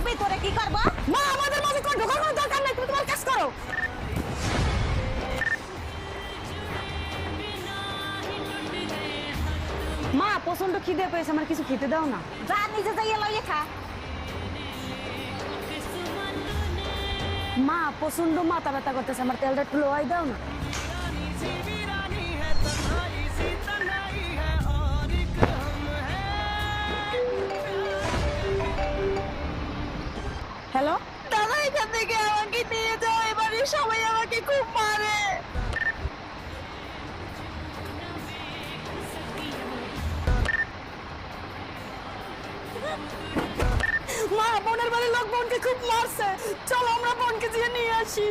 ভিতরে কি করবো? মা আমাদের মাঝে কোনো ঢোকার কোনো দরকার নেই, তুমি তোমার কাজ করো। মা প্রচন্ড খিদে পেয়েছে, আমার কিছু খেতে দাও না। যা নিজে যাইয়ে লইয়ে খা। মা প্রচন্ড মাথা ব্যথা করতেছে, আমার তেলটা একটু লোয়াই দাও না। হ্যালো দাদা এখান থেকে আমাকে নিয়ে যাও, এবারে সবাই আমাকে খুব মারে। মা বোনের বাড়ির লোক বোনকে খুব মারছে, চলো আমরা বোনকে দিয়ে নিয়ে আসি।